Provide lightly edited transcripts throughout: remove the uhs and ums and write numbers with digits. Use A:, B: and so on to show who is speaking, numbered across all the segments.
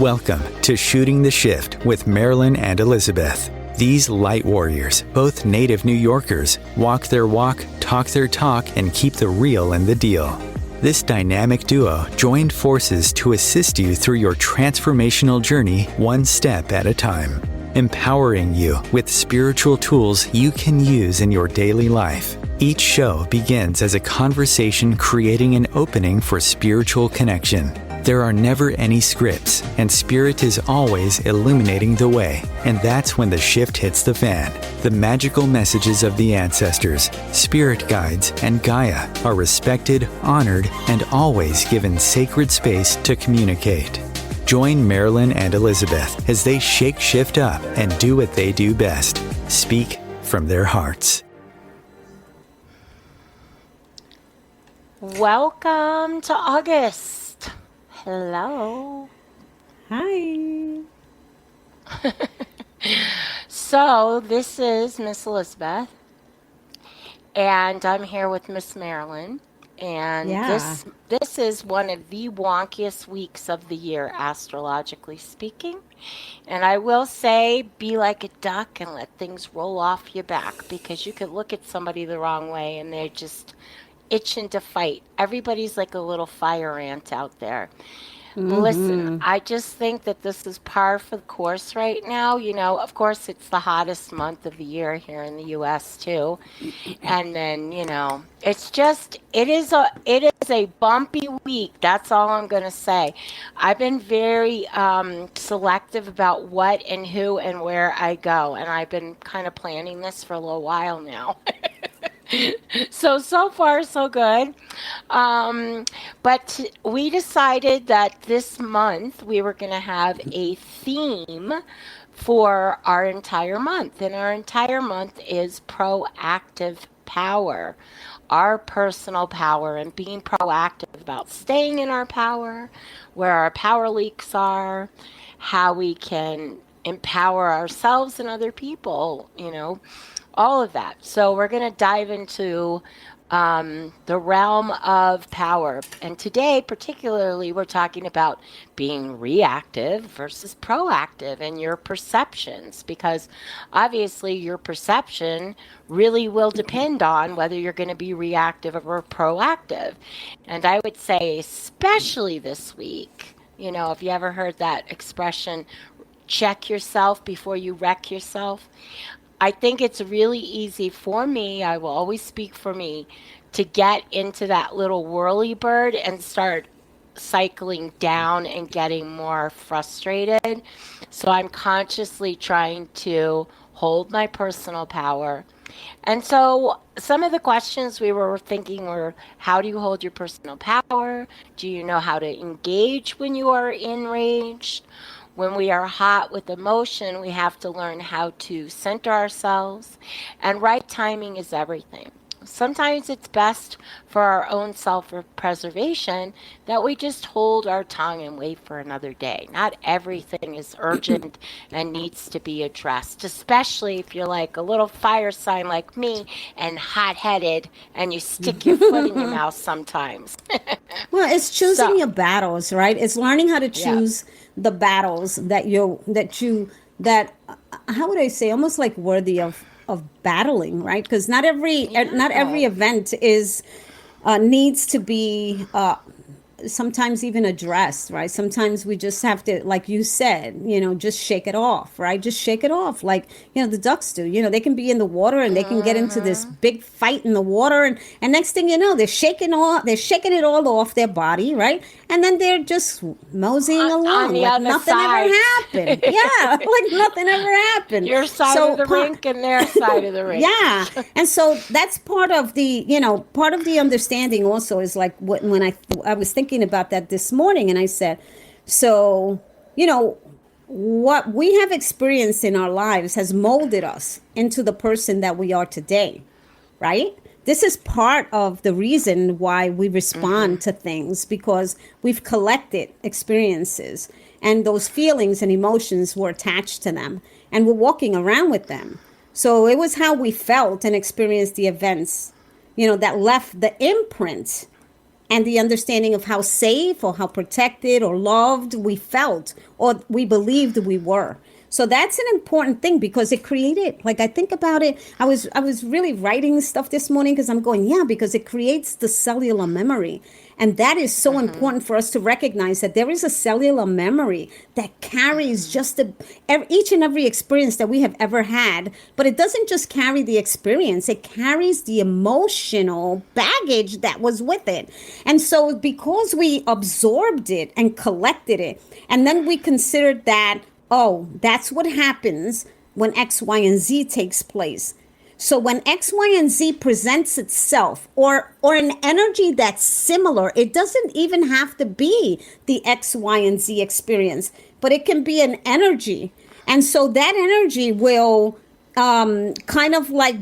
A: Welcome to Shooting the Shift with Marilyn and Elizabeth. These light warriors, both native New Yorkers, walk their walk, talk their talk, and keep the real in the deal. This dynamic duo joined forces to assist you through your transformational journey one step at a time, empowering you with spiritual tools you can use in your daily life. Each show begins as a conversation creating an opening for spiritual connection. There are never any scripts, and Spirit is always illuminating the way. And that's when the shift hits the fan. The magical messages of the ancestors, spirit guides, and Gaia are respected, honored, and always given sacred space to communicate. Join Marilyn and Elizabeth as they shake shift up and do what they do best, speak from their hearts.
B: Welcome to August. Hello.
C: Hi.
B: So this is Miss Elizabeth, and I'm here with Miss Marilyn, and this is one of the wonkiest weeks of the year, astrologically speaking. And I will say, be like a duck and let things roll off your back, because you could look at somebody the wrong way and they're just itching to fight. Everybody's like a little fire ant out there. Listen, I just think that this is par for the course right now. You know, of course, it's the hottest month of the year here in the U.S. too. And then, you know, it's just, it is a bumpy week. That's all I'm going to say. I've been very selective about what and who and where I go. And I've been kind of planning this for a little while now. So far, so good. But we decided that this month we were going to have a theme for our entire month. And our entire month is proactive power, our personal power, and being proactive about staying in our power, where our power leaks are, how we can empower ourselves and other people, you know, all of that. So we're going to dive into the realm of power. And today, particularly, we're talking about being reactive versus proactive and your perceptions, because obviously your perception really will depend on whether you're going to be reactive or proactive. And I would say, especially this week, you know, if you ever heard that expression, check yourself before you wreck yourself. I think it's really easy for me, I will always speak for me, to get into that little whirly bird and start cycling down and getting more frustrated. So I'm consciously trying to hold my personal power. And so some of the questions we were thinking were, how do you hold your personal power? Do you know how to engage when you are enraged? When we are hot with emotion, we have to learn how to center ourselves, and right timing is everything. Sometimes it's best for our own self-preservation that we just hold our tongue and wait for another day. Not everything is urgent and needs to be addressed, especially if you're like a little fire sign like me and hot-headed and you stick your foot in your mouth sometimes.
C: Well, it's choosing your battles, right? It's learning how to choose the battles that how would I say, almost like worthy of battling, right? Because not every event is needs to be sometimes even addressed, right? Sometimes we just have to, like you said, you know, just shake it off, right? Just shake it off, like, you know, the ducks do. You know, they can be in the water and they can get into this big fight in the water, and next thing you know, they're shaking it all off their body, right? And then they're just moseying along like nothing ever happened. Yeah, like nothing ever happened.
B: Your side of the rink and their side of the rink.
C: Yeah, and so that's part of the, you know, part of the understanding also is like when I was thinking about that this morning, and I said, so, you know, what we have experienced in our lives has molded us into the person that we are today, right? This is part of the reason why we respond to things, because we've collected experiences and those feelings and emotions were attached to them and we're walking around with them. So it was how we felt and experienced the events, you know, that left the imprint and the understanding of how safe or how protected or loved we felt or we believed we were. So that's an important thing because it created, like I think about it, I was really writing stuff this morning because I'm going, yeah, because it creates the cellular memory. And that is so important for us to recognize that there is a cellular memory that carries each and every experience that we have ever had. But it doesn't just carry the experience, it carries the emotional baggage that was with it. And so because we absorbed it and collected it, and then we considered that, oh, that's what happens when X, Y, and Z takes place. So when X, Y, and Z presents itself, or an energy that's similar, it doesn't even have to be the X, Y, and Z experience, but it can be an energy. And so that energy will kind of like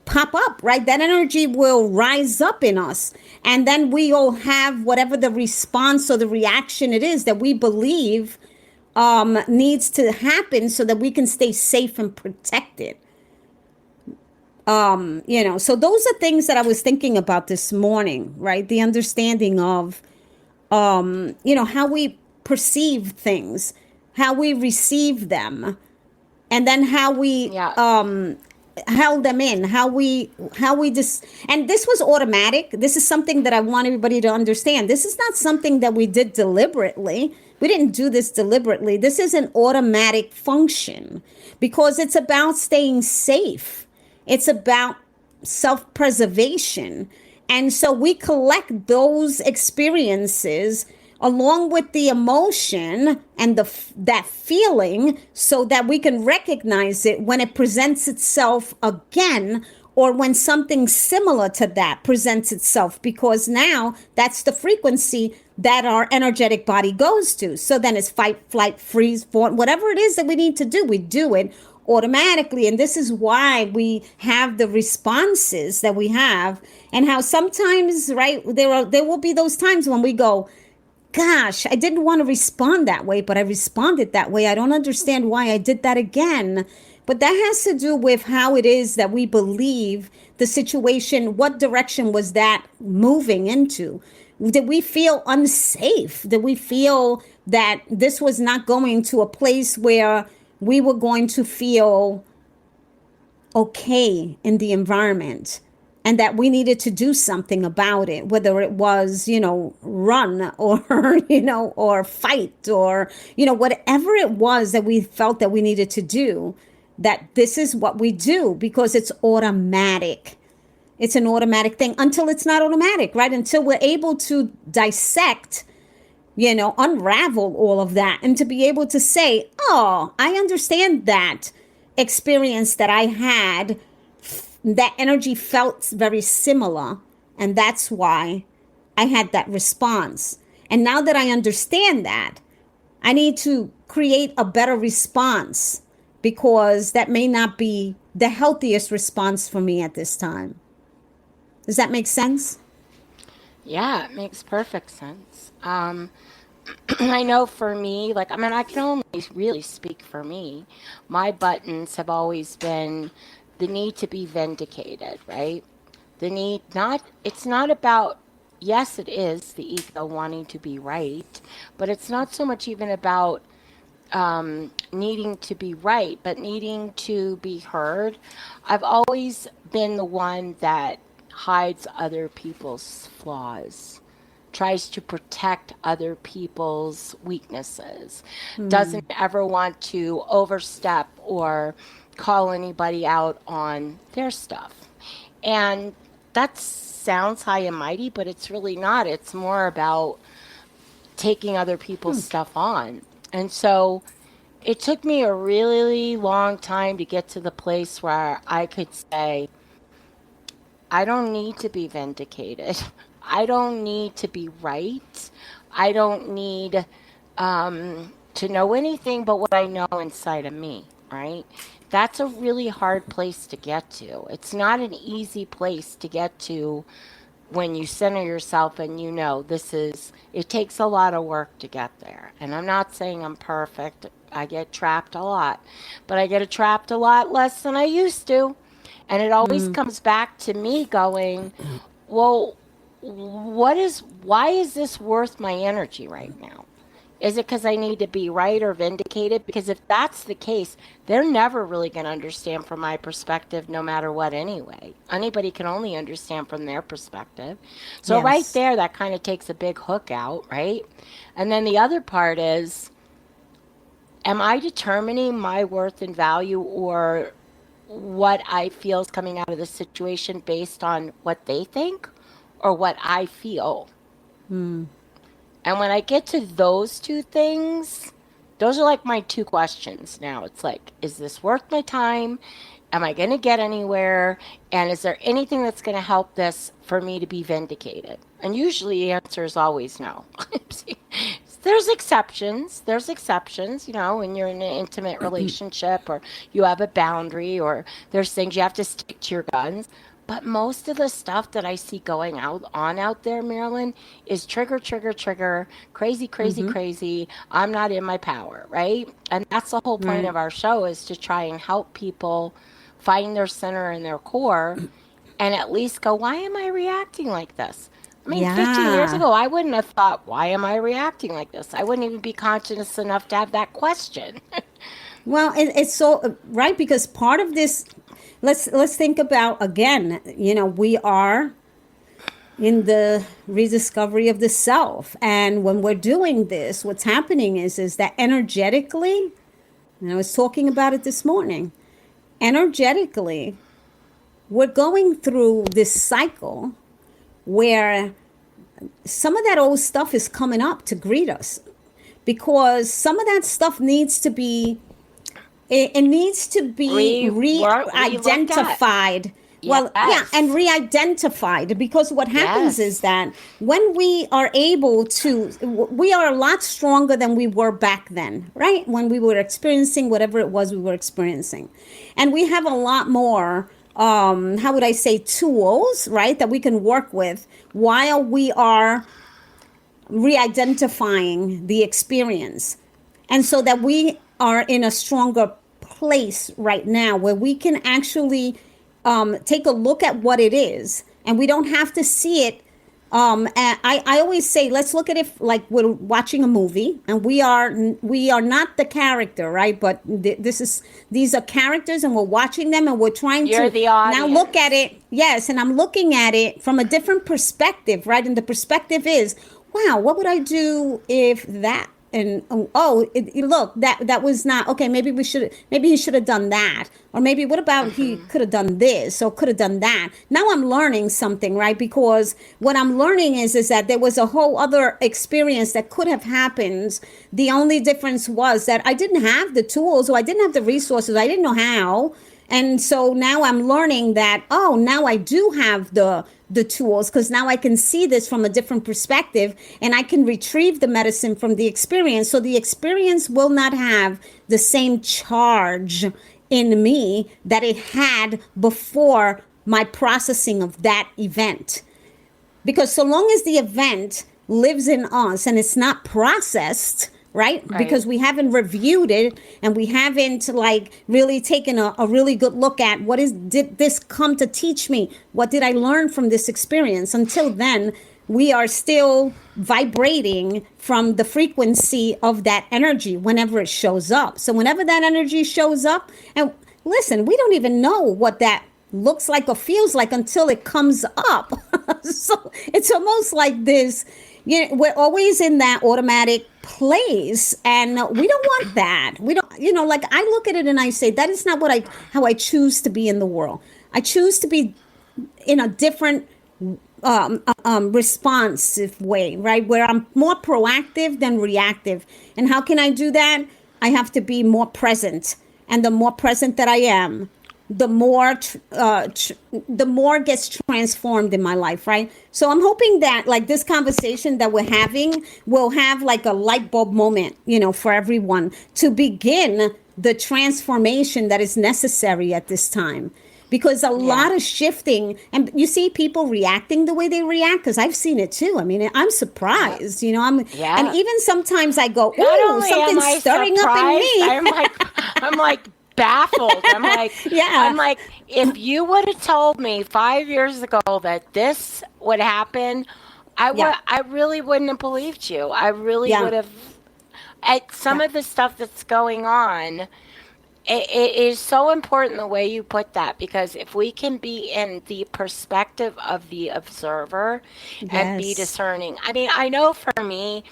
C: pop up, right? That energy will rise up in us. And then we'll have whatever the response or the reaction it is that we believe needs to happen so that we can stay safe and protected. So those are things that I was thinking about this morning, right? The understanding of, how we perceive things, how we receive them, and then how we held them in, how we just, and this was automatic. This is something that I want everybody to understand. This is not something that we did deliberately. We didn't do this deliberately. This is an automatic function because it's about staying safe. It's about self-preservation. And so we collect those experiences along with the emotion and that feeling so that we can recognize it when it presents itself again or when something similar to that presents itself, because now that's the frequency that our energetic body goes to. So then it's fight, flight, freeze, fawn, whatever it is that we need to do, we do it automatically. And this is why we have the responses that we have, and how sometimes, right, there will be those times when we go, gosh, I didn't want to respond that way, but I responded that way. I don't understand why I did that again. But that has to do with how it is that we believe the situation, what direction was that moving into? Did we feel unsafe? Did we feel that this was not going to a place where we were going to feel okay in the environment, and that we needed to do something about it, whether it was, run or, or fight or, whatever it was that we felt that we needed to do, that this is what we do because it's automatic. It's an automatic thing until it's not automatic, right? Until we're able to dissect, unravel all of that and to be able to say, oh, I understand that experience that I had. That energy felt very similar, and that's why I had that response. And now that I understand that, I need to create a better response because that may not be the healthiest response for me at this time. Does that make sense?
B: Yeah, it makes perfect sense. I know for me, I can only really speak for me. My buttons have always been the need to be vindicated, right? It's not about, yes, it is the ego wanting to be right, but it's not so much even about needing to be right, but needing to be heard. I've always been the one that hides other people's flaws, tries to protect other people's weaknesses, doesn't ever want to overstep or call anybody out on their stuff. And that sounds high and mighty, but it's really not. It's more about taking other people's stuff on. And so it took me a really long time to get to the place where I could say, I don't need to be vindicated. I don't need to be right. I don't need to know anything but what I know inside of me, right? That's a really hard place to get to. It's not an easy place to get to when you center yourself and it takes a lot of work to get there. And I'm not saying I'm perfect. I get trapped a lot, but I get trapped a lot less than I used to. And it always comes back to me going, well, why is this worth my energy right now? Is it because I need to be right or vindicated? Because if that's the case, they're never really going to understand from my perspective, no matter what, anyway. Anybody can only understand from their perspective. So, right
C: Yes.
B: there, that kind of takes a big hook out, right? And then the other part is, am I determining my worth and value or what I feel is coming out of the situation based on what they think or what I feel? And when I get to those two things, those are like my two questions now. It's like, is this worth my time? Am I going to get anywhere? And is there anything that's going to help this for me to be vindicated? And usually the answer is always no. There's exceptions. There's exceptions, you know, when you're in an intimate relationship or you have a boundary or there's things you have to stick to your guns. But most of the stuff that I see going out there, Marilyn, is trigger, trigger, trigger, crazy, crazy, crazy. I'm not in my power, right? And that's the whole point of our show, is to try and help people find their center and their core and at least go, why am I reacting like this? I mean, 15 years ago, I wouldn't have thought, why am I reacting like this? I wouldn't even be conscious enough to have that question.
C: Well, it's so right, because part of this, let's think about again, you know, we are in the rediscovery of the self. And when we're doing this, what's happening is that energetically, and I was talking about it this morning, energetically, we're going through this cycle where some of that old stuff is coming up to greet us, because some of that stuff needs to be, it needs to be re-identified. Well, yeah, and re-identified, because what happens is that when we are able to, we are a lot stronger than we were back then, right? When we were experiencing whatever it was we were experiencing. And we have a lot more, how would I say, tools, right, that we can work with while we are re-identifying the experience. And so that we are in a stronger place right now where we can actually take a look at what it is, and we don't have to see it. I always say, let's look at it like we're watching a movie, and we are not the character, right? But these are characters, and we're watching them, and we're trying
B: You're
C: to
B: the audience.
C: now look at it. Yes, and I'm looking at it from a different perspective, right? And the perspective is, wow, what would I do if that? And look, that was not okay. Maybe he should have done that, or maybe what about he could have done this or could have done that. Now I'm learning something, right? Because what I'm learning is that there was a whole other experience that could have happened. The only difference was that I didn't have the tools, or I didn't have the resources. I didn't know how. And so now I'm learning that, oh, now I do have the tools, because now I can see this from a different perspective, and I can retrieve the medicine from the experience. So the experience will not have the same charge in me that it had before my processing of that event. Because so long as the event lives in us and it's not processed, right? Because we haven't reviewed it, and we haven't like really taken a really good look at did this come to teach me? What did I learn from this experience? Until then, we are still vibrating from the frequency of that energy whenever it shows up. So whenever that energy shows up, and listen, we don't even know what that looks like or feels like until it comes up. So it's almost like this, you know, we're always in that automatic place, and we don't want that. We don't, you know, like I look at it and I say, that is not how I choose to be in the world. I choose to be in a different responsive way, right? Where I'm more proactive than reactive. And how can I do that? I have to be more present. And the more present that I am, the more gets transformed in my life, right? So I'm hoping that like this conversation that we're having will have like a light bulb moment, you know, for everyone to begin the transformation that is necessary at this time. Because a lot of shifting, and you see people reacting the way they react, because I've seen it too. I mean, I'm surprised, you know, and even sometimes I go, ooh, something's stirring up in me.
B: I'm like, baffled. I'm like, if you would have told me 5 years ago that this would happen, I really wouldn't have believed you. I really would have. At some of the stuff that's going on, it is so important the way you put that, because if we can be in the perspective of the observer and be discerning. I mean, I know for me,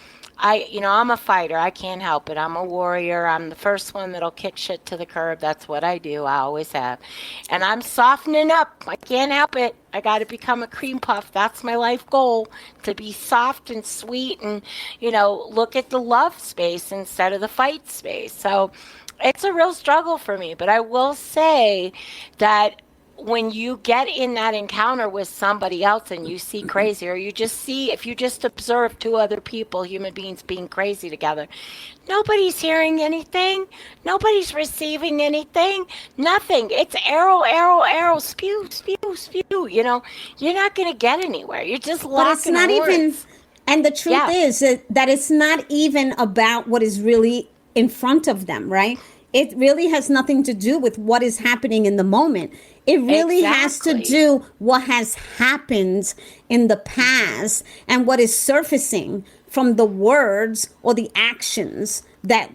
B: I'm a fighter. I can't help it. I'm a warrior. I'm the first one that'll kick shit to the curb. That's what I do. I always have. And I'm softening up. I can't help it. I got to become a cream puff. That's my life goal, to be soft and sweet and, look at the love space instead of the fight space. So it's a real struggle for me. But I will say that when you get in that encounter with somebody else and you see crazy, or if you just observe two other people, human beings being crazy together, nobody's hearing anything. Nobody's receiving anything. Nothing. It's arrow, arrow, arrow, spew, spew, spew. You're not going to get anywhere. You're just locking
C: But it's not even, and the truth is that it's not even about what is really in front of them, right? It really has nothing to do with what is happening in the moment. It really has to do what has happened in the past and what is surfacing from the words or the actions that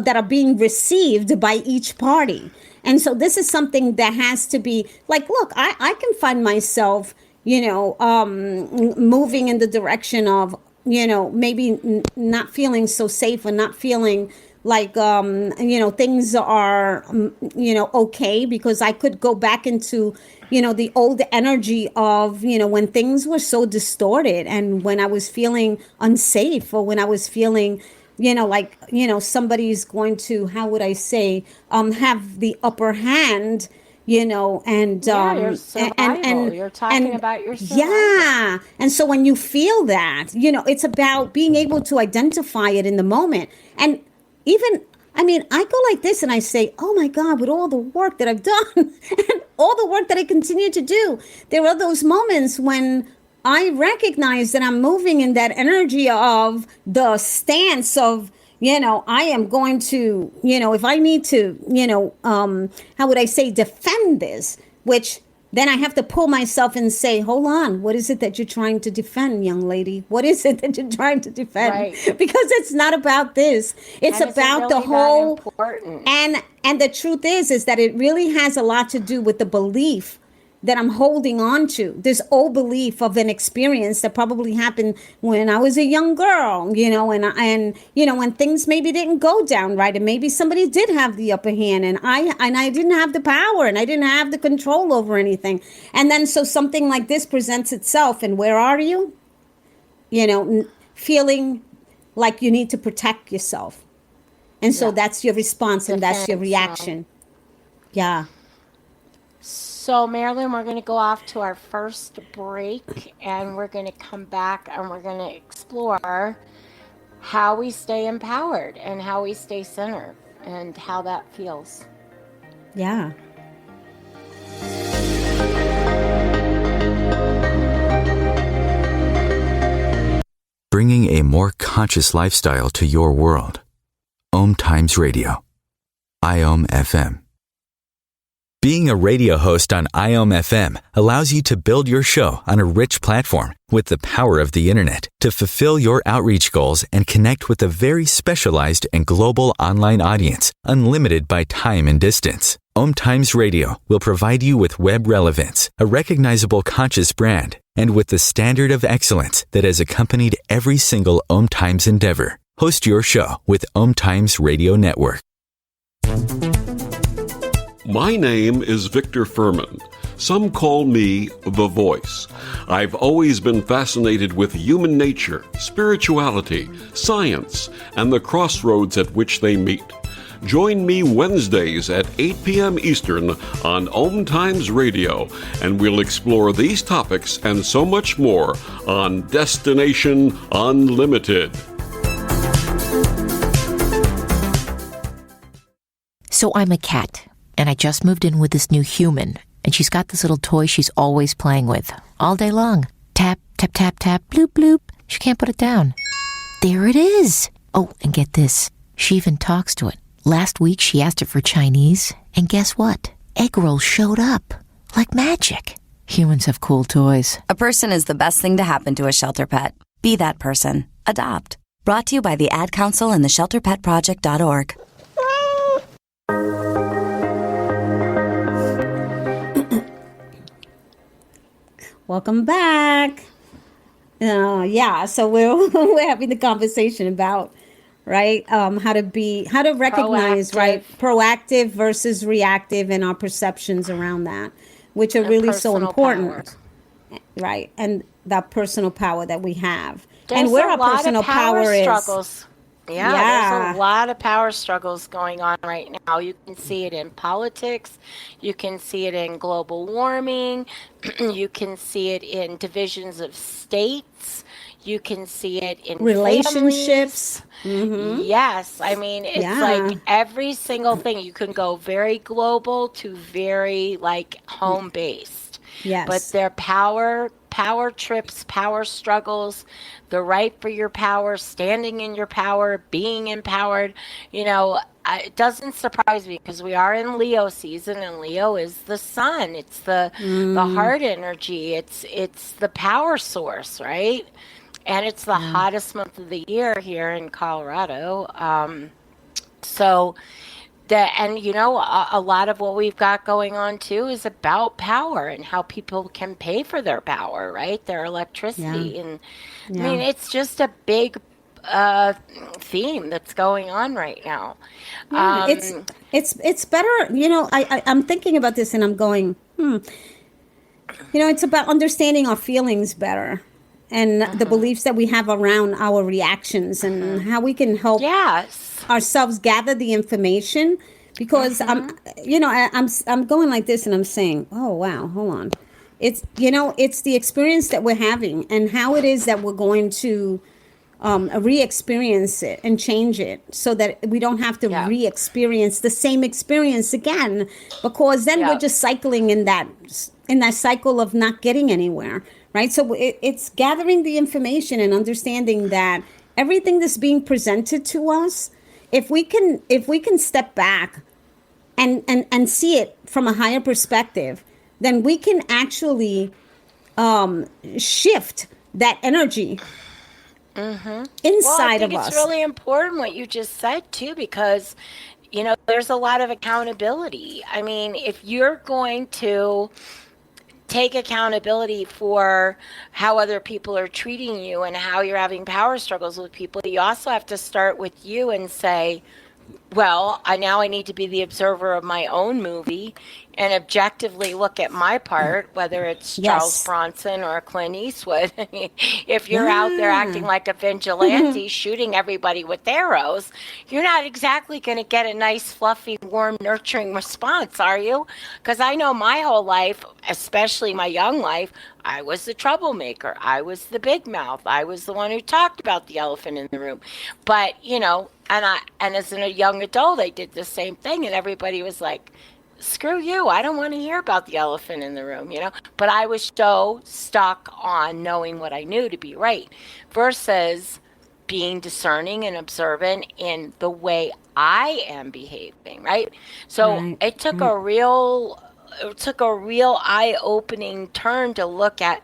C: are being received by each party. And so this is something that has to be like, look, I can find myself, moving in the direction of, maybe not feeling so safe or not feeling like, things are, okay, because I could go back into, the old energy of, when things were so distorted and when I was feeling unsafe, or when I was feeling, somebody's going to, how would I say, have the upper hand, and
B: your survival. You're talking about your survival.
C: Yeah. And so when you feel that, it's about being able to identify it in the moment. And I go like this and I say, oh my God, with all the work that I've done and all the work that I continue to do, there are those moments when I recognize that I'm moving in that energy of the stance of, I am going to, if I need to, how would I say, defend this, which then I have to pull myself and say, hold on, what is it that you're trying to defend, young lady? What is it that you're trying to defend?
B: Right.
C: Because it's not about this. It's about the whole. And the truth is that it really has a lot to do with the belief that I'm holding on to, this old belief of an experience that probably happened when I was a young girl, and when things maybe didn't go down right, and maybe somebody did have the upper hand, and I didn't have the power, and I didn't have the control over anything. And then so something like this presents itself, and where are you? Feeling like you need to protect yourself. And so that's your response, and that's your reaction. Yeah.
B: So, Marilyn, we're going to go off to our first break, and we're going to come back and we're going to explore how we stay empowered and how we stay centered and how that feels.
C: Yeah.
A: Bringing a more conscious lifestyle to your world. OMTimes Radio. IOM FM. Being a radio host on IOM FM allows you to build your show on a rich platform with the power of the internet to fulfill your outreach goals and connect with a very specialized and global online audience, unlimited by time and distance. OMTimes Radio will provide you with web relevance, a recognizable conscious brand, and with the standard of excellence that has accompanied every single OMTimes endeavor. Host your show with OMTimes Radio Network.
D: My name is Victor Furman. Some call me The Voice. I've always been fascinated with human nature, spirituality, science, and the crossroads at which they meet. Join me Wednesdays at 8 p.m. Eastern on OMTimes Radio, and we'll explore these topics and so much more on Destination Unlimited.
E: So I'm a cat, and I just moved in with this new human, and she's got this little toy she's always playing with, all day long. Tap, tap, tap, tap, bloop, bloop. She can't put it down. There it is. Oh, and get this. She even talks to it, Last week, she asked it for Chinese, and guess what? Egg rolls showed up. Like magic. Humans have cool toys.
F: A person is the best thing to happen to a shelter pet. Be that person. Adopt. Brought to you by the Ad Council and the ShelterPetProject.org.
C: Welcome back. So we're having the conversation about how to recognize proactive versus reactive and our perceptions around that, which are really so important, right? And that personal power that we have, and where our personal power
B: struggles. There's a lot of power struggles going on right now. You can see it in politics. You can see it in global warming. You can see it in divisions of states. You can see it in
C: relationships.
B: Mm-hmm. Yes. I mean, it's like every single thing. You can go very global to very home-based.
C: Yes.
B: But their power trips, power struggles, the right for your power, standing in your power, being empowered. It doesn't surprise me because we are in Leo season, and Leo is the sun. It's the heart energy. It's the power source, right? And it's the hottest month of the year here in Colorado. A lot of what we've got going on too is about power and how people can pay for their power, right? Their electricity. And I mean, it's just a big theme that's going on right now.
C: It's better. I'm thinking about this and I'm going, it's about understanding our feelings better and the beliefs that we have around our reactions and how we can help ourselves gather the information, because I'm going like this and I'm saying, oh wow, hold on, it's the experience that we're having and how it is that we're going to re-experience it and change it so that we don't have to re-experience the same experience again, because then we're just cycling in that cycle of not getting anywhere, right? So it's gathering the information and understanding that everything that's being presented to us, if we can step back and see it from a higher perspective, then we can actually shift that energy inside of us.
B: It's really important what you just said too, because there's a lot of accountability. I mean, if you're going to take accountability for how other people are treating you and how you're having power struggles with people, you also have to start with you and say, well, I need to be the observer of my own movie and objectively look at my part, whether it's Charles Bronson or Clint Eastwood. If you're out there acting like a vigilante, shooting everybody with arrows, you're not exactly going to get a nice, fluffy, warm, nurturing response, are you? Because I know my whole life, especially my young life, I was the troublemaker. I was the big mouth. I was the one who talked about the elephant in the room. But, and as a young adult, I did the same thing, and everybody was like, screw you, I don't want to hear about the elephant in the room, But I was so stuck on knowing what I knew to be right versus being discerning and observant in the way I am behaving, right? So it took a real eye-opening turn to look at,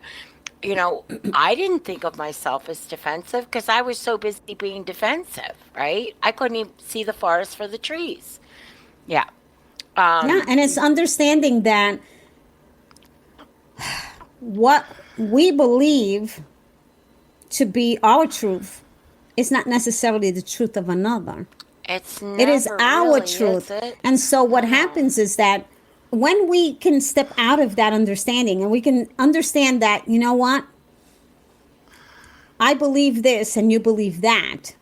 B: I didn't think of myself as defensive because I was so busy being defensive, right? I couldn't even see the forest for the trees. Yeah.
C: And it's understanding that what we believe to be our truth is not necessarily the truth of another.
B: It
C: is our truth. And so what happens is that when we can step out of that understanding and we can understand that, you know what? I believe this and you believe that.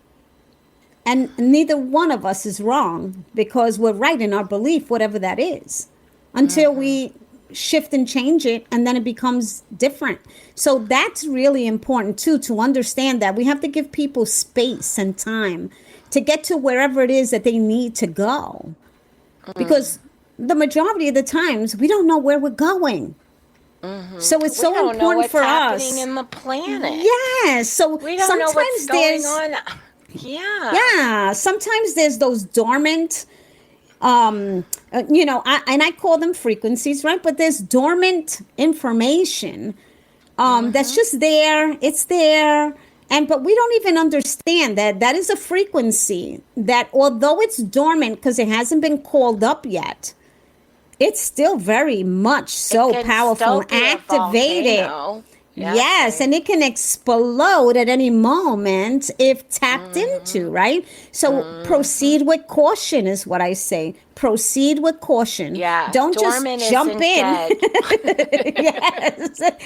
C: And neither one of us is wrong because we're right in our belief, whatever that is, until we shift and change it, and then it becomes different. So that's really important, too, to understand that we have to give people space and time to get to wherever it is that they need to go. Because the majority of the times, we don't know where we're going. So it's so important for us.
B: We don't know what's happening in the planet.
C: Yes. So
B: we don't know what's going on.
C: Yeah. Sometimes there's those dormant, I call them frequencies, right? But there's dormant information that's just there. It's there. But we don't even understand that is a frequency that, although it's dormant because it hasn't been called up yet, it's still very much so powerful and activated. Yes, and it can explode at any moment if tapped into, right? So proceed with caution is what I say. Proceed with caution.
B: Yeah,
C: don't just jump in. Yes,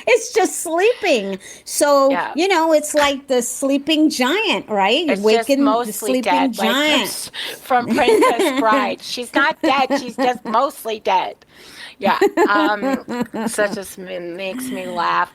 C: it's just sleeping. So, it's like the sleeping giant, right?
B: It's
C: Waking
B: just mostly
C: the sleeping
B: dead,
C: giant.
B: like from Princess Bride. She's not dead. She's just mostly dead. Yeah, such as makes me laugh.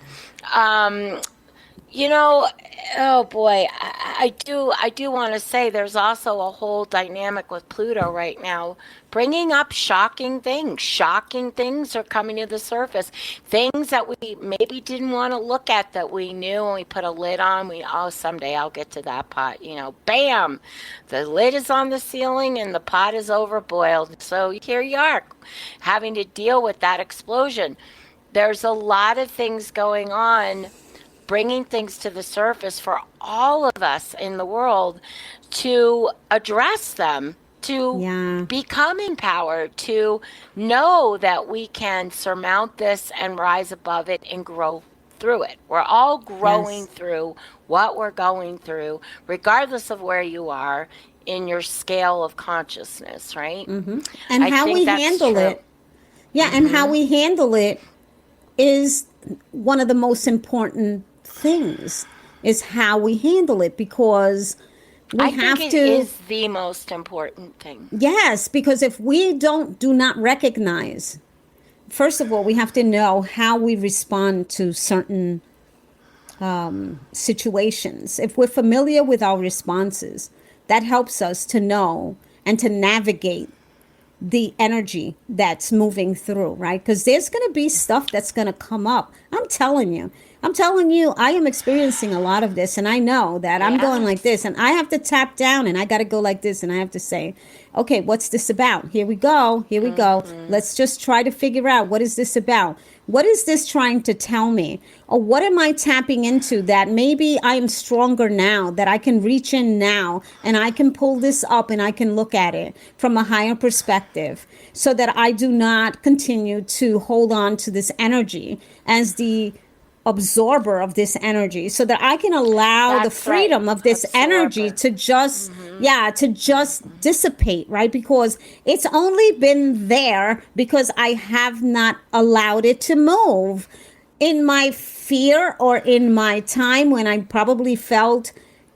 B: Oh boy, I do want to say there's also a whole dynamic with Pluto right now, bringing up shocking things. Shocking things are coming to the surface. Things that we maybe didn't want to look at that we knew, and we put a lid on. Someday I'll get to that pot. Bam, the lid is on the ceiling and the pot is overboiled. So here you are, having to deal with that explosion. There's a lot of things going on, bringing things to the surface for all of us in the world to address them, to become empowered, to know that we can surmount this and rise above it and grow through it. We're all growing through what we're going through, regardless of where you are in your scale of consciousness, right?
C: Mm-hmm. And how we handle it. Yeah, and how we handle it is one of the most important things, is how we handle it, because we have to.
B: It is the most important thing.
C: Yes, because if we do not recognize, first of all, we have to know how we respond to certain situations. If we're familiar with our responses, that helps us to know and to navigate the energy that's moving through, right? Because there's going to be stuff that's going to come up. I'm telling you, I am experiencing a lot of this, and I know that I'm going like this, and I have to tap down, and I got to go like this, and I have to say, okay, what's this about? Here we go. Let's just try to figure out, what is this about? What is this trying to tell me? Or what am I tapping into that maybe I am stronger now, that I can reach in now and I can pull this up and I can look at it from a higher perspective, so that I do not continue to hold on to this energy as the absorber of this energy, so that I can allow the freedom of this energy to just to just dissipate, right? Because it's only been there because I have not allowed it to move in my fear, or in my time when I probably felt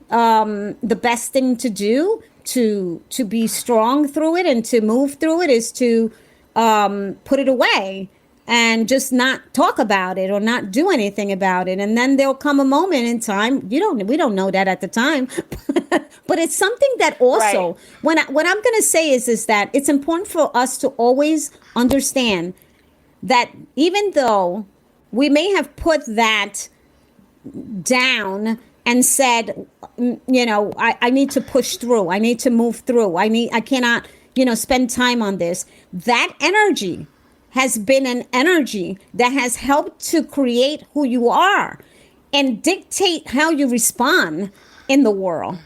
C: the best thing to do to be strong through it and to move through it is to put it away and just not talk about it or not do anything about it. And then there'll come a moment in time, we don't know that at the time, but it's something that also, what I'm going to say is that it's important for us to always understand that even though we may have put that down and said, I need to push through, I need to move through, I cannot, spend time on this. That energy has been an energy that has helped to create who you are and dictate how you respond in the world,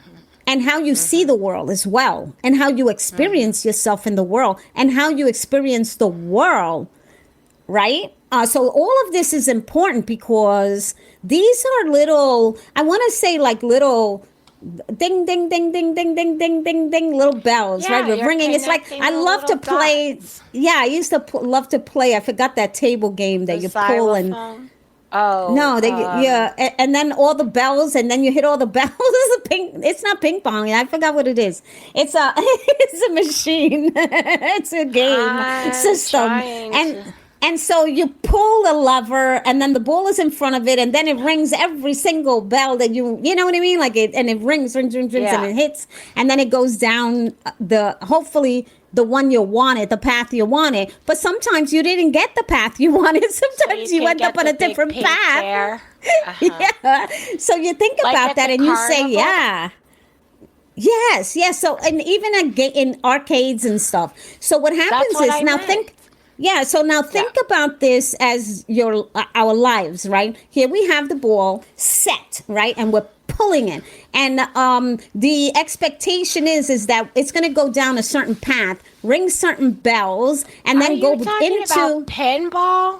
C: and how you see the world as well, and how you experience yourself in the world, and how you experience the world, right? So all of this is important, because these are little, I want to say like little ding, ding, ding, ding, ding, ding, ding, ding, ding, little bells, right? We're ringing. It's like, I love to play. Dots. Yeah, I used to love to play. I forgot that table game that you pull and.
B: Oh
C: no! And then all the bells, and then you hit all the bells. It's not ping pong. I forgot what it is. It's a machine. It's a game system, and so you pull the lever, and then the ball is in front of it, and then it rings every single bell that you know what I mean? Like it, and it rings, and it hits, and then it goes down hopefully the one you wanted, the path you wanted. But sometimes you didn't get the path you wanted. Sometimes you end up on a different path. Yeah. So you think about that, and you say, Yes, yes. So, and even in arcades and stuff. So what happens
B: what
C: is
B: I
C: now
B: meant.
C: think, yeah. So now
B: Yeah.
C: think about this as our lives, right? Here we have the ball set, right, and we're pulling it, and the expectation is that it's going to go down a certain path, ring certain bells, and
B: Are
C: then go
B: you talking about
C: into
B: pinball?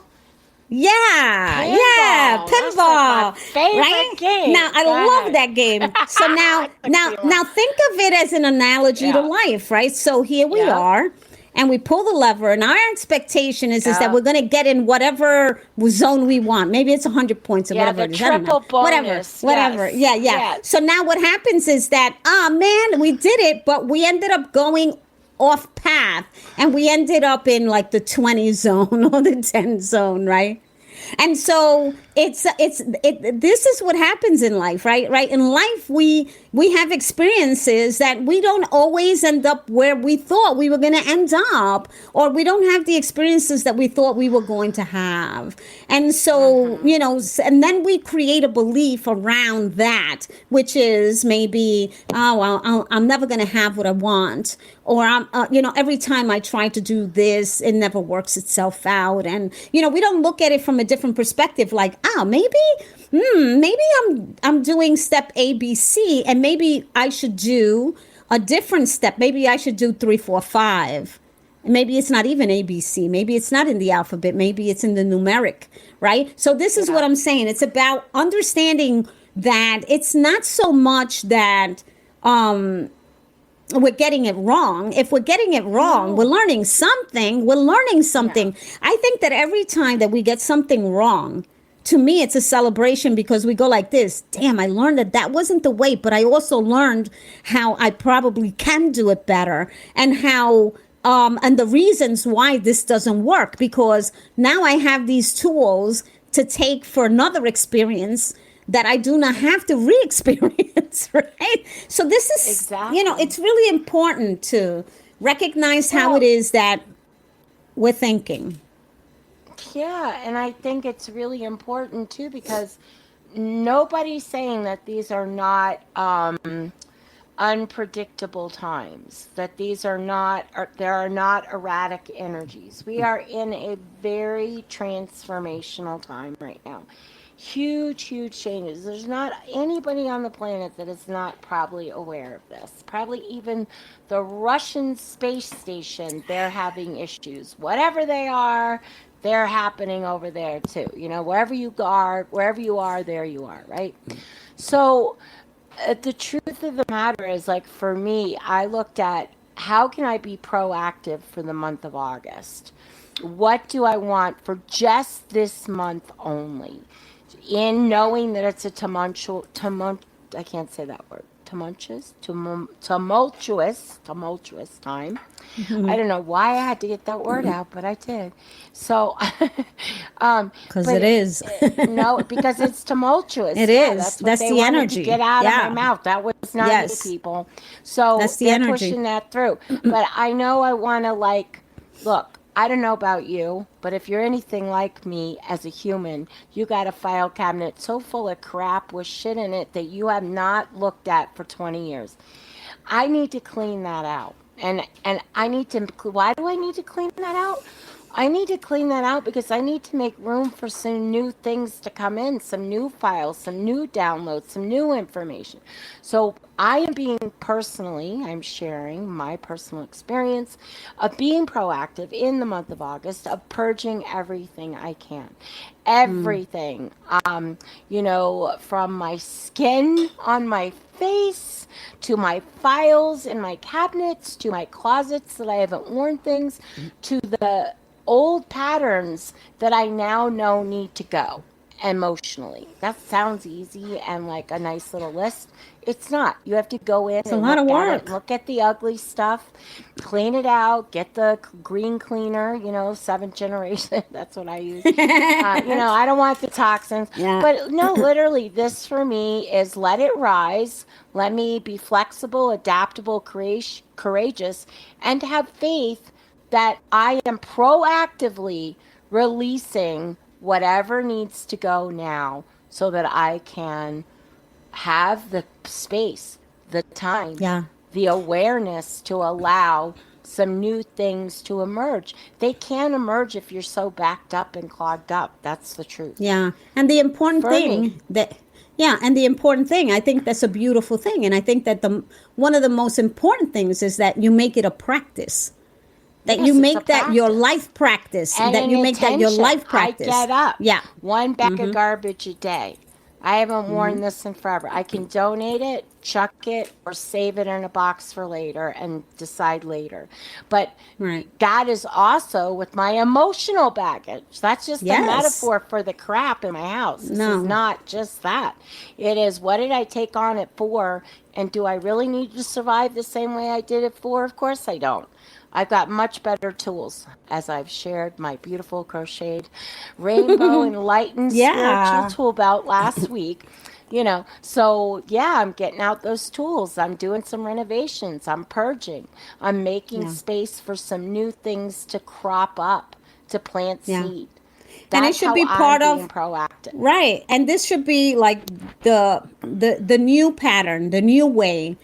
C: yeah, yeah,
B: That's like my
C: pinball,
B: favorite
C: right? Now
B: game.
C: I
B: Go
C: love
B: ahead.
C: that game. So now,
B: It's a good one.
C: now think of it as an analogy to
B: Yeah.
C: life, right? So here we
B: Yeah.
C: are, and we pull the lever, and our expectation is that
B: Yeah.
C: we're going to get in whatever zone we want. Maybe it's 100 points or
B: Yeah.
C: whatever
B: The
C: it is. I don't know.
B: triple bonus.
C: Whatever.
B: Yes.
C: Yeah, yeah.
B: Yes.
C: So now what happens is that, oh man, we did it, but we ended up going off path, and we ended up in like the 20 zone or the 10 zone, right? And so this is what happens in life, right? In life, we have experiences that we don't always end up where we thought we were going to end up, or we don't have the experiences that we thought we were going to have. And so, and then we create a belief around that, which is maybe, oh, well, I'm never going to have what I want, or every time I try to do this, it never works itself out. And, we don't look at it from a different perspective, like, oh, maybe I'm doing step A, B, C, and maybe I should do a different step. Maybe I should do 3, 4, 5. Maybe it's not even A, B, C. Maybe it's not in the alphabet. Maybe it's in the numeric, right? So this is what I'm saying. It's about understanding that it's not so much that we're getting it wrong. If we're getting it wrong, we're learning something. I think that every time that we get something wrong, to me, it's a celebration, because we go like this. Damn, I learned that wasn't the way, but I also learned how I probably can do it better, and how and the reasons why this doesn't work, because now I have these tools to take for another experience that I do not have to re-experience, right? So this is,
B: Exactly.
C: it's really important to recognize how it is that we're thinking.
B: Yeah, and I think it's really important too, because nobody's saying that these are not unpredictable times, that these are not, or there are not erratic energies. We are in a very transformational time right now. Huge, huge changes. There's not anybody on the planet that is not probably aware of this. Probably even the Russian space station, they're having issues. Whatever they are, they're happening over there too. Wherever you are, there you are, right? So the truth of the matter is, like, for me, I looked at how can I be proactive for the month of August? What do I want for just this month only? In knowing that it's a I can't say that word, tumultuous time. I don't know why I had to get that word out, but I did. So,
C: Because it is.
B: no, because it's tumultuous.
C: It
B: Yeah,
C: is.
B: that's what
C: That's
B: they
C: the
B: wanted
C: energy.
B: to get out of
C: Yeah.
B: my mouth. That was not
C: Yes.
B: me, people. So
C: That's the
B: they're
C: energy.
B: pushing that through. But I know I want to, look, I don't know about you, but if you're anything like me as a human, you got a file cabinet so full of crap with shit in it that you have not looked at for 20 years. I need to clean that out. And I need to, why do I need to clean that out? I need to clean that out because I need to make room for some new things to come in, some new files, some new downloads, some new information. So I am I'm sharing my personal experience of being proactive in the month of August, of purging everything I can. Everything, from my skin on my face to my files in my cabinets to my closets that I haven't worn things, to the old patterns that I now know need to go emotionally. That sounds easy and like a nice little list. It's not. You have to go in
C: It's a
B: and
C: lot of
B: look at
C: work.
B: it, look at the ugly stuff, clean it out, get the green cleaner, seventh generation. That's what I use. I don't want the toxins.
C: Yeah.
B: But no, literally, this for me is let it rise. Let me be flexible, adaptable, courageous, and have faith that I am proactively releasing whatever needs to go now so that I can have the space the time,
C: Yeah.
B: the awareness to allow some new things to emerge. They can't emerge if you're so backed up and clogged up. That's the truth.
C: Yeah. And the important
B: For
C: thing
B: me.
C: that, yeah, and the important thing, I think that's a beautiful thing. And I think that one of the most important things is that you make it a practice. That
B: Yes,
C: you
B: it's a
C: make that your
B: practice.
C: life practice.
B: And
C: That
B: an
C: you make that your
B: intention.
C: life practice.
B: I get up.
C: Yeah.
B: One bag of garbage a day. I haven't worn this in forever. I can donate it, chuck it, or save it in a box for later and decide later. But
C: Right.
B: that is also with my emotional baggage. That's just a
C: Yes.
B: metaphor for the crap in my house. This
C: No.
B: is not just that. It is, what did I take on it for? And do I really need to survive the same way I did it for? Of course I don't. I've got much better tools, as I've shared my beautiful crocheted rainbow enlightened
C: Yeah.
B: spiritual tool belt last week. So yeah, I'm getting out those tools. I'm doing some renovations. I'm purging. I'm making space for some new things to crop up, to plant
C: Yeah.
B: seed.
C: And it
B: That's
C: should
B: how
C: be part
B: I'm being
C: of
B: proactive.
C: right. And this should be like the new pattern, the new way.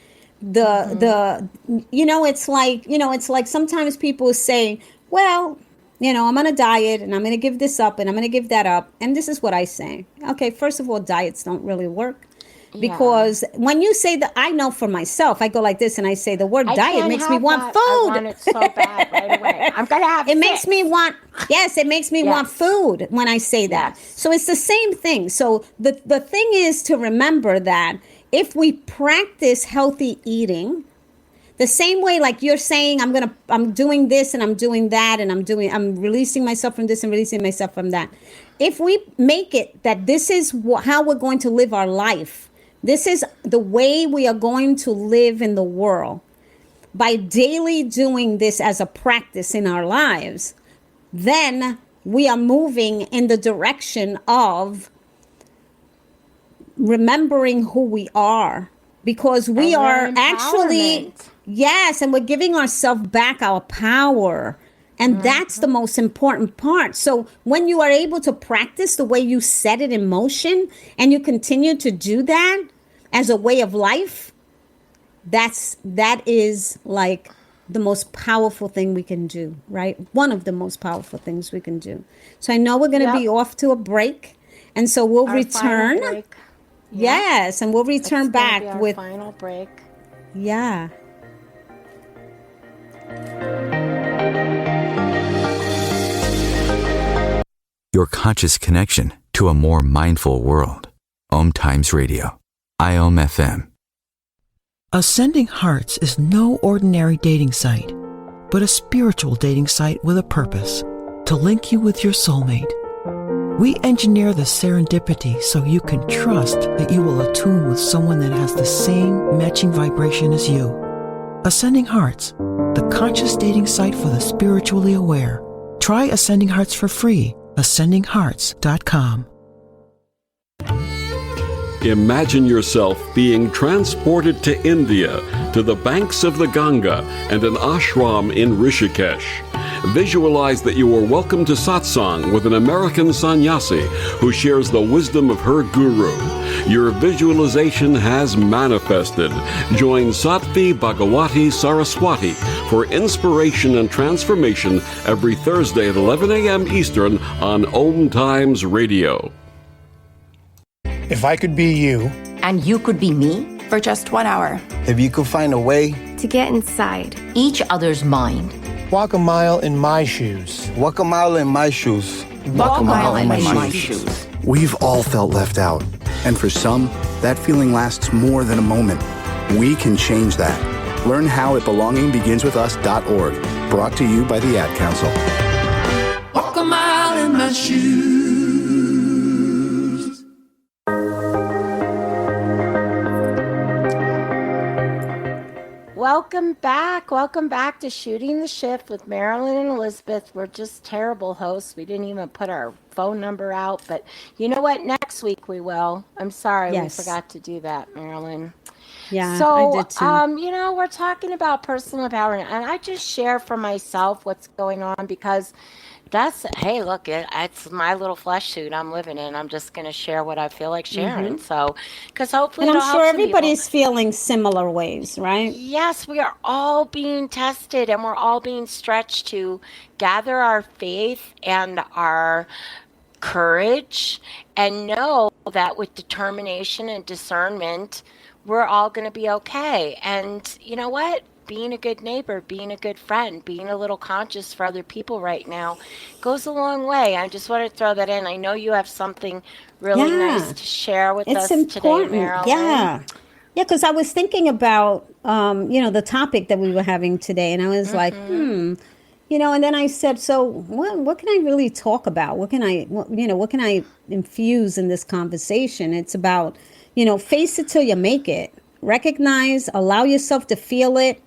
C: It's like sometimes people say, well, I'm on a diet and I'm going to give this up and I'm going to give that up. And this is what I say. Okay, first of all, diets don't really work. Because when you say that, I know for myself, I go like this and I say the word
B: I
C: diet
B: can't
C: makes me
B: have
C: want
B: that.
C: food.
B: I want it so bad right away. I'm going to have
C: It makes me want, yes, it makes me want
B: Yes.
C: food when I say that.
B: Yes.
C: So it's the same thing. So the thing is to remember that if we practice healthy eating, the same way like you're saying, I'm doing this and I'm doing that and I'm releasing myself from this and releasing myself from that. If we make it that this is how we're going to live our life, this is the way we are going to live in the world, by daily doing this as a practice in our lives, then we are moving in the direction of remembering who we are, because we
B: And
C: are
B: learn
C: actually,
B: empowerment.
C: yes, and we're giving ourselves back our power. And that's the most important part. So when you are able to practice the way you set it in motion and you continue to do that as a way of life, that is like the most powerful thing we can do, right? One of the most powerful things we can do. So I know we're going to be off to a break, and so we'll
B: Our
C: return.
B: final break.
C: Yes, and we'll return
B: It's gonna be
C: back
B: our
C: with
B: final break.
C: yeah.
A: Your conscious connection to a more mindful world. OMTimes Radio. IOM FM.
G: Ascending Hearts is no ordinary dating site, but a spiritual dating site with a purpose, to link you with your soulmate. We engineer the serendipity so you can trust that you will attune with someone that has the same matching vibration as you. Ascending Hearts, the conscious dating site for the spiritually aware. Try Ascending Hearts for free. AscendingHearts.com.
D: Imagine yourself being transported to India, to the banks of the Ganga and an ashram in Rishikesh. Visualize that you are welcome to satsang with an American sannyasi who shares the wisdom of her guru. Your visualization has manifested. Join Sattvi Bhagawati Saraswati for inspiration and transformation every Thursday at 11 a.m. Eastern on OMTimes Radio.
H: If I could be you,
I: and you could be me for just 1 hour,
H: if you could find a way
J: to get inside
I: each other's mind.
H: Walk a mile in my shoes.
K: Walk a mile in my shoes.
I: Walk a mile in my shoes.
L: We've all felt left out. And for some, that feeling lasts more than a moment. We can change that. Learn how at belongingbeginswithus.org. Brought to you by the Ad Council.
M: Walk a mile in my shoes.
B: Welcome back to Shooting the Shift with Marilyn and Elizabeth. We're just terrible hosts. We didn't even put our phone number out, but you know what? Next week we will. I'm sorry we forgot to do that, Marilyn.
C: Yeah,
B: so,
C: I did too.
B: We're talking about personal empowerment, and I just share for myself what's going on because Hey, look, it's my little flesh suit I'm living in. I'm just going to share what I feel like sharing. So, because hopefully
C: And I'm
B: it'll
C: sure
B: help some people.
C: everybody's feeling similar ways, right?
B: Yes, we are all being tested and we're all being stretched to gather our faith and our courage and know that with determination and discernment, we're all going to be okay. And you know what? Being a good neighbor, being a good friend, being a little conscious for other people right now goes a long way. I just want to throw that in. I know you have something really nice to share with
C: it's
B: us today,
C: important.
B: Marilyn.
C: Yeah, because I was thinking about, the topic that we were having today, and I was like, and then I said, so what can I really talk about? What can I infuse in this conversation? It's about, face it till you make it. Recognize, allow yourself to feel it,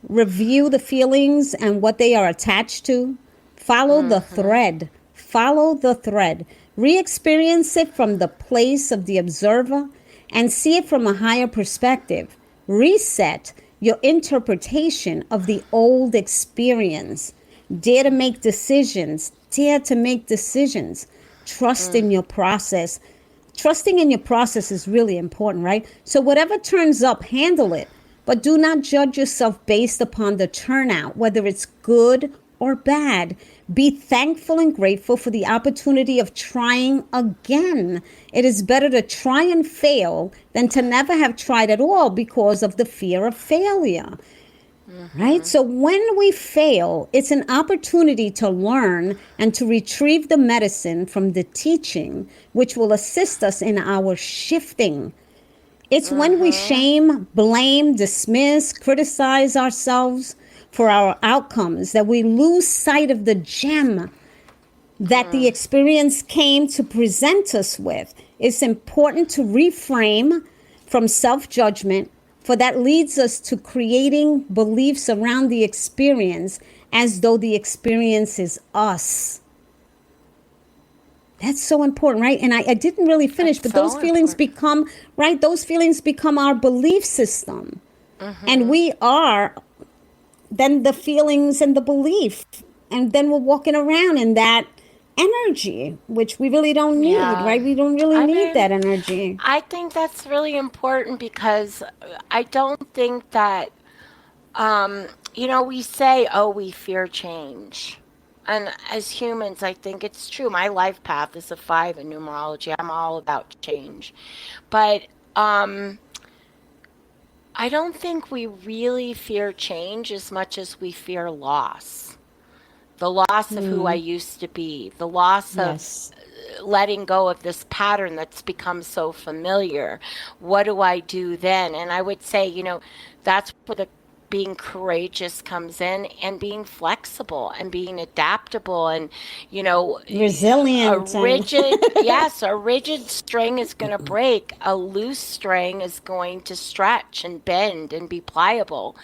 C: review the feelings and what they are attached to. Follow the thread. Follow the thread. Re-experience it from the place of the observer and see it from a higher perspective. Reset your interpretation of the old experience. Dare to make decisions. Dare to make decisions. Trust in your process. Trusting in your process is really important, right? So whatever turns up, handle it. But do not judge yourself based upon the turnout, whether it's good or bad. Be thankful and grateful for the opportunity of trying again. It is better to try and fail than to never have tried at all because of the fear of failure. Right? So when we fail, it's an opportunity to learn and to retrieve the medicine from the teaching, which will assist us in our shifting. It's when we shame, blame, dismiss, criticize ourselves for our outcomes that we lose sight of the gem that the experience came to present us with. It's important to reframe from self-judgment, for that leads us to creating beliefs around the experience as though the experience is us. That's so important, right? And I didn't really finish, but those feelings become, right? Those feelings become our belief system. And we are then the feelings and the belief. And then we're walking around in that energy, which we really don't need, right? We don't really need that energy.
B: I think that's really important because I don't think that, we say, we fear change. And as humans, I think it's true. My life path is a 5 in numerology. I'm all about change. But I don't think we really fear change as much as we fear loss. The loss of who I used to be. The loss of letting go of this pattern that's become so familiar. What do I do then? And I would say, that's where the being courageous comes in, and being flexible and being adaptable and,
C: resilient.
B: A rigid string is going to break. A loose string is going to stretch and bend and be pliable.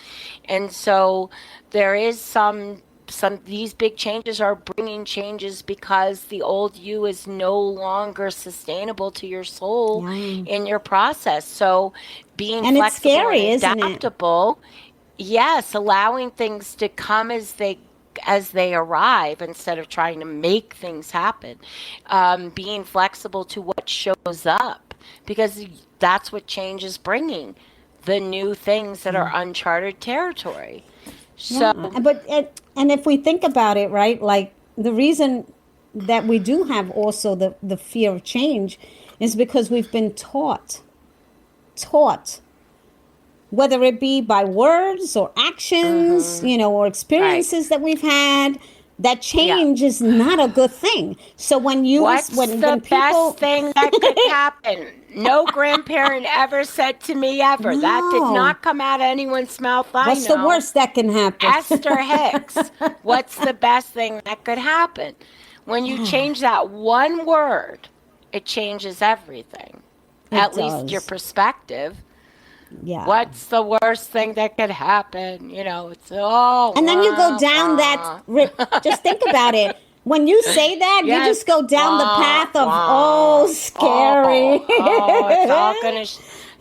B: And so there is some these big changes are bringing changes because the old you is no longer sustainable to your soul in your process. So being flexible
C: it's scary,
B: and adaptable, yes, allowing things to come as they arrive instead of trying to make things happen. Being flexible to what shows up, because that's what change is bringing, the new things that are uncharted territory. So,
C: and if we think about it, right, like the reason that we do have also the fear of change is because we've been taught, whether it be by words or actions, or experiences that we've had, that change is not a good thing. So when
B: best thing that could happen? No grandparent ever said to me ever. No. That did not come out of anyone's mouth.
C: What's the worst that can happen?
B: Esther Hicks. What's the best thing that could happen? When you change that one word, it changes everything. At least your perspective.
C: Yeah.
B: What's the worst thing that could happen? It's
C: and then you go down that. Just think about it. When you say that, you just go down the path of scary.
B: It's all gonna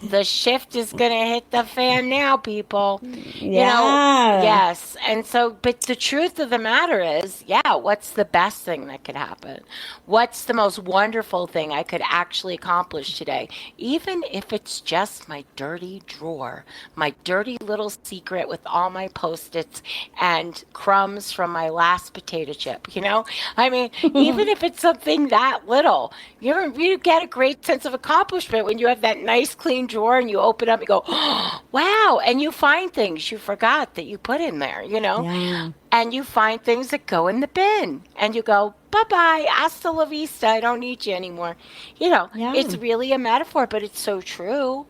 B: The shift is going to hit the fan now, people.
C: Yeah.
B: Yes. And so, but the truth of the matter is, what's the best thing that could happen? What's the most wonderful thing I could actually accomplish today? Even if it's just my dirty drawer, my dirty little secret with all my Post-its and crumbs from my last potato chip, I mean, even if it's something that little, you get a great sense of accomplishment when you have that nice clean drawer and you open up and go, oh, wow, and you find things you forgot that you put in there,
C: Yeah.
B: and you find things that go in the bin and you go, bye-bye, hasta la vista, I don't need you anymore. It's really a metaphor, but it's so true.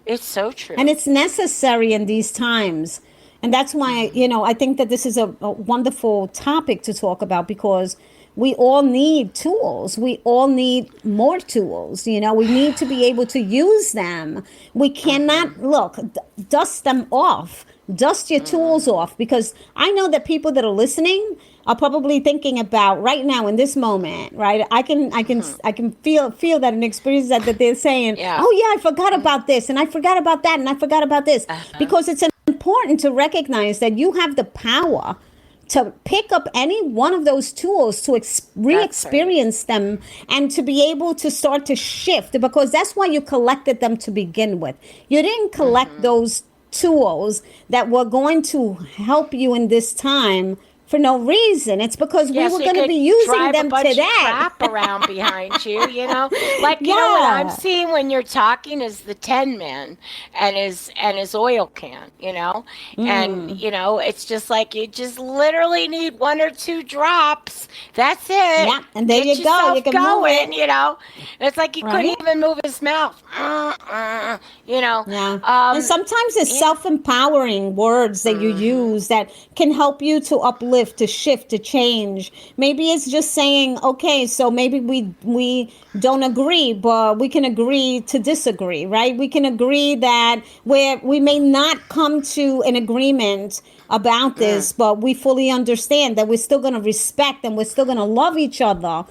B: It's so true.
C: And it's necessary in these times. And that's why, I think that this is a wonderful topic to talk about, because we all need tools. We all need more tools. We need to be able to use them. We cannot, dust them off. Dust your tools off, because I know that people that are listening are probably thinking about right now in this moment, right? I can feel that and experience that they're saying, oh yeah, I forgot about this, and I forgot about that, and I forgot about this, because it's important to recognize that you have the power to pick up any one of those tools, to re-experience them, and to be able to start to shift, because that's why you collected them to begin with. You didn't collect those tools that were going to help you in this time for no reason. It's because we were going to be using them today.
B: Crap around behind you, Like, what I'm seeing when you're talking is the Tin Man and his oil can, and it's just like you just literally need 1 or 2 drops. That's it.
C: Yeah, and there you go. You can
B: going,
C: move it.
B: It's like he couldn't even move his mouth.
C: Yeah. And sometimes it's self-empowering words that you use that can help you to uplift, to shift, to change. Maybe it's just saying, okay, so maybe we don't agree, but we can agree to disagree, right? We can agree that we may not come to an agreement about this, but we fully understand that we're still going to respect and we're still going to love each other.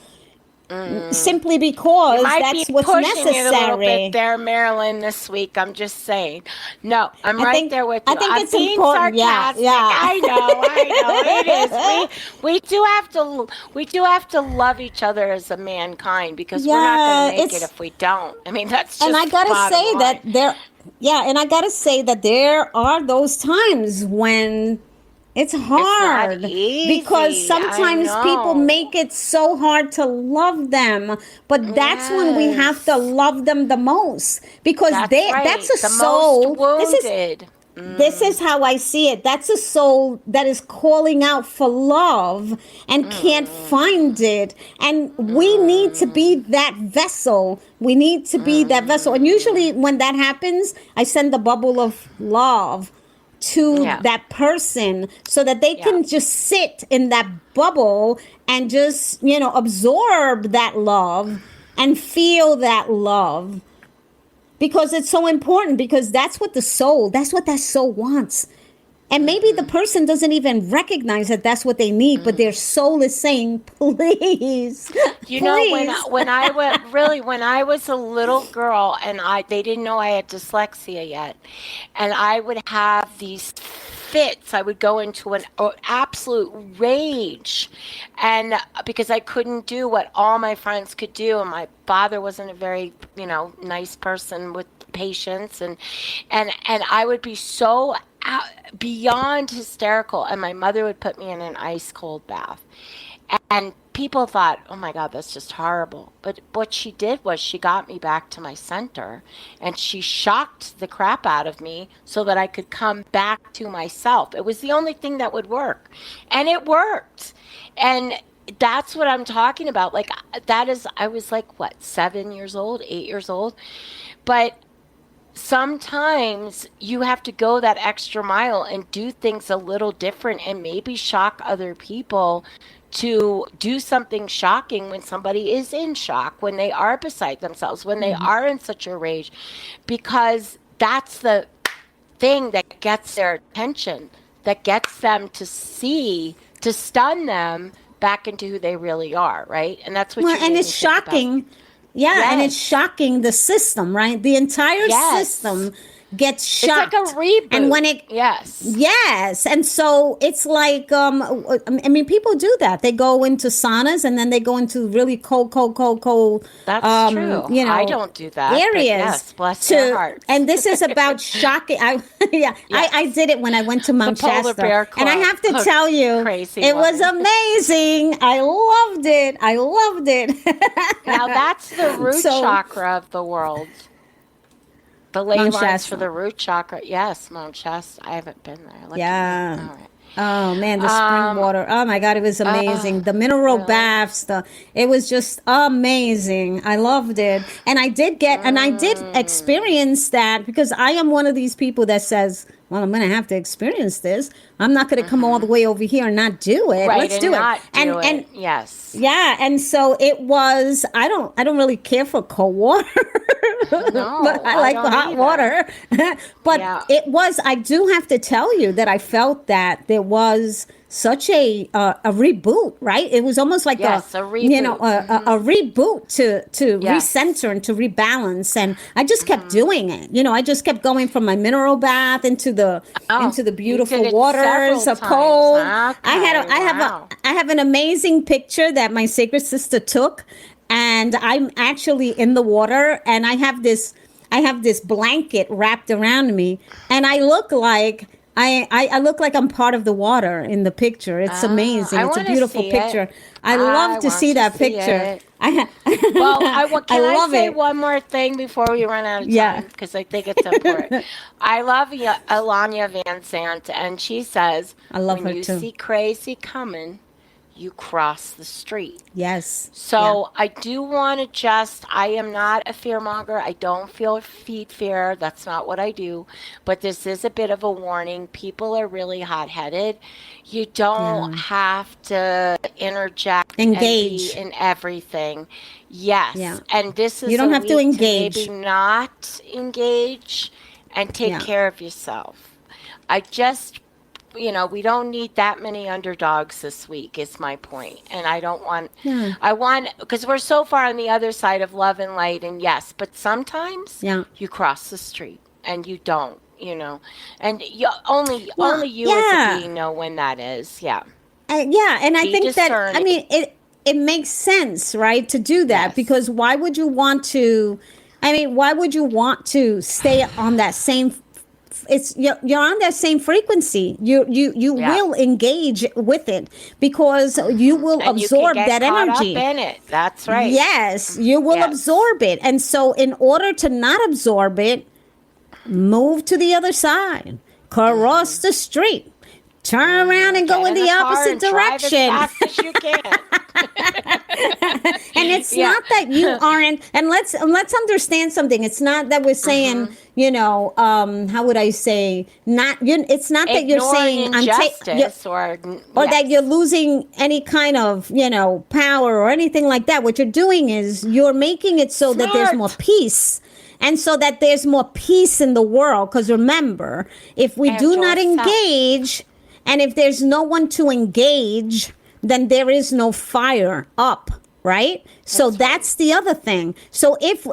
C: Simply because that's what's necessary.
B: You a little bit there, Marilyn, this week. I'm just saying. No, I'm there with you.
C: I think it's
B: being
C: important.
B: sarcastic.
C: Yeah.
B: I know. It is. We do have to love each other as a mankind, because we're not going to make it if we don't. I mean, that's just
C: and I gotta say
B: line.
C: that and I gotta say that there are those times when it's hard,
B: it's not easy.
C: Because sometimes people make it so hard to love them, but that's when we have to love them the most, because that's a
B: the
C: soul.
B: Most wounded.
C: This is how I see it. That's a soul that is calling out for love and can't find it. And we need to be that vessel. We need to be that vessel. And usually when that happens, I send a bubble of love to that person so that they can just sit in that bubble and just, absorb that love and feel that love. Because it's so important, because that's what that soul wants. And maybe the person doesn't even recognize that that's what they need, but their soul is saying, please.
B: When I was a little girl and they didn't know I had dyslexia yet, and I would have these fits, I would go into an absolute rage, and because I couldn't do what all my friends could do, and my father wasn't a very nice person with patience, and I would be so beyond hysterical, and my mother would put me in an ice cold bath, and people thought, oh my God, that's just horrible. But what she did was she got me back to my center, and she shocked the crap out of me so that I could come back to myself. It was the only thing that would work, and it worked. And that's what I'm talking about. Like, I was like, 7 years old, 8 years old, but sometimes you have to go that extra mile and do things a little different, and maybe shock other people to do something shocking when somebody is in shock, when they are beside themselves, when they are in such a rage, because that's the thing that gets their attention, that gets them to stun them back into who they really are, right? And that's what
C: and it's shocking. Yeah, and it's shocking the system, right? The entire system gets shocked.
B: It's like a reboot.
C: And when it yes, and so it's like I mean, people do that. They go into saunas and then they go into really cold.
B: That's true.
C: You know,
B: I don't do that.
C: Areas.
B: Yes, bless their hearts.
C: And this is about shocking. I did it when I went to Mount Shasta, and I have to tell you, it was amazing. I loved it.
B: Now that's the root chakra of the world. The ley lines for the root chakra. Yes, Mount Shasta. I haven't been there.
C: Yeah.
B: All right.
C: Oh man, the spring water. Oh my God, it was amazing. The mineral baths. It was just amazing. I loved it, and I did experience that because I am one of these people that says, well, I'm going to have to experience this. I'm not going to come all the way over here and not do it.
B: Right,
C: Let's do it.
B: And yes.
C: Yeah, and so it was I don't really care for cold water.
B: No,
C: but I like the hot water. But I do have to tell you that I felt that there was such a reboot, right? It was almost like a reboot. You know, a reboot to recenter and to rebalance. And I just kept doing it. You know, I just kept going from my mineral bath into the beautiful waters of cold. Okay, I have an amazing picture that my sacred sister took, and I'm actually in the water, and I have this blanket wrapped around me, and I look like I look like I'm part of the water in the picture. It's amazing. It's a beautiful picture. I love to see that picture.
B: Can I say one more thing before we run out of time? Because I think it's important. I love Alanya Van Sant, and she says,
C: I love her
B: when you
C: too.
B: see crazy coming, you cross the street.
C: Yes.
B: So I do want to I am not a fearmonger. I don't feel fear. That's not what I do. But this is a bit of a warning. People are really hot-headed. You don't have to engage in everything. Yes. Yeah. And this is
C: you don't have to engage.
B: Maybe not engage and take care of yourself. We don't need that many underdogs this week is my point. And I don't want, because we're so far on the other side of love and light, and yes, but sometimes you cross the street and you don't, and only you as a being know when that is. Yeah.
C: And I think discerning. That, I mean, it makes sense, right, to do that because why would you want to stay on that same you're on that same frequency. You will engage with it because you will absorb that energy.
B: Up in it. That's right.
C: Yes, you will absorb it. And so in order to not absorb it, move to the other side. Cross the street. Turn around and go in the opposite direction.
B: Drive as fast as you can.
C: And it's not that you aren't, and let's understand something. It's not that we're saying, how would I say, it's not that you're saying
B: injustice or
C: that you're losing any kind of, power or anything like that. What you're doing is you're making it so that there's more peace. And so that there's more peace in the world. Because remember, if we do not engage, and if there's no one to engage, then there is no fire up, right? So that's the other thing. So if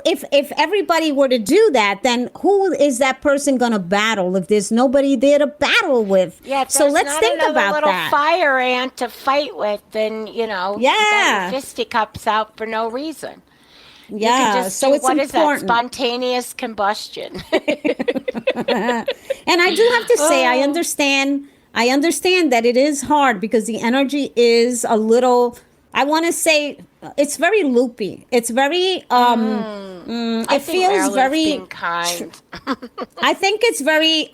C: everybody were to do that, then who is that person going to battle if there's nobody there to battle with?
B: Yeah,
C: so let's think about
B: little
C: that.
B: Fire ant to fight with, then you got your fisticups out for no reason.
C: Yeah, so it's
B: what
C: important.
B: Is that? Spontaneous combustion.
C: And I do have to say, I understand that it is hard because the energy is a little, I want to say, it's very loopy. It's very, it feels very
B: being kind.
C: I think it's very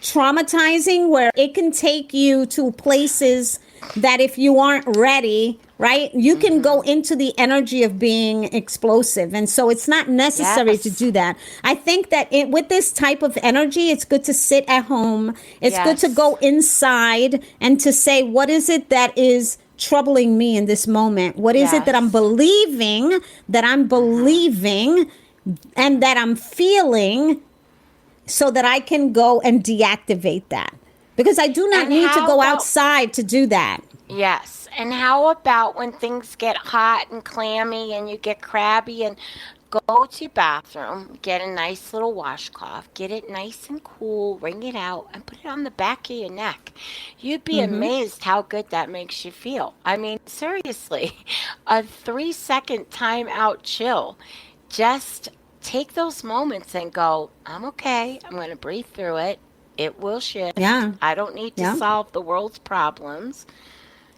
C: traumatizing where it can take you to places that if you aren't ready, right, you can go into the energy of being explosive. And so it's not necessary to do that. I think that with this type of energy, it's good to sit at home. It's good to go inside and to say, what is it that is troubling me in this moment? What is it that I'm believing, and that I'm feeling so that I can go and deactivate that? Because I do not need to go outside to do that.
B: Yes. And how about when things get hot and clammy and you get crabby and go to your bathroom, get a nice little washcloth, get it nice and cool, wring it out, and put it on the back of your neck. You'd be amazed how good that makes you feel. I mean, seriously, a 3-second time out chill. Just take those moments and go, I'm okay. I'm going to breathe through it. It will shift.
C: Yeah.
B: I don't need to solve the world's problems.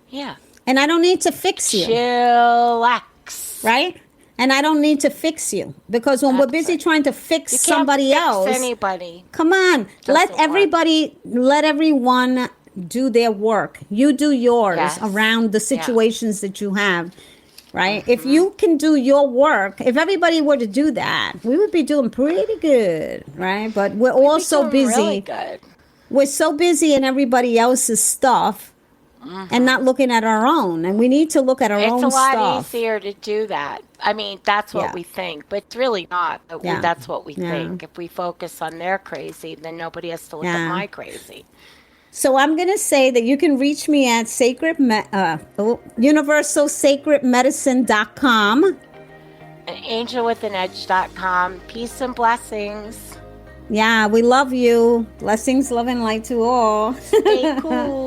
B: Yeah.
C: And I don't need to fix you.
B: Chillax.
C: Right? And I don't need to fix you, because when we're busy trying to fix somebody else,
B: anybody.
C: Come on, let everyone do their work. You do yours around the situations that you have, right? If you can do your work, if everybody were to do that, we would be doing pretty good, right? But we're all so busy.
B: Really good.
C: We're so busy in everybody else's stuff. And not looking at our own. And we need to look at our own stuff.
B: It's a lot easier to do that. I mean, that's what we think, but it's really not. That's what we think. If we focus on their crazy, then nobody has to look at my crazy.
C: So I'm going to say that you can reach me at universalsacredmedicine.com.
B: And angelwithanedge.com. Peace and blessings.
C: Yeah, we love you. Blessings, love, and light to all.
B: Stay cool.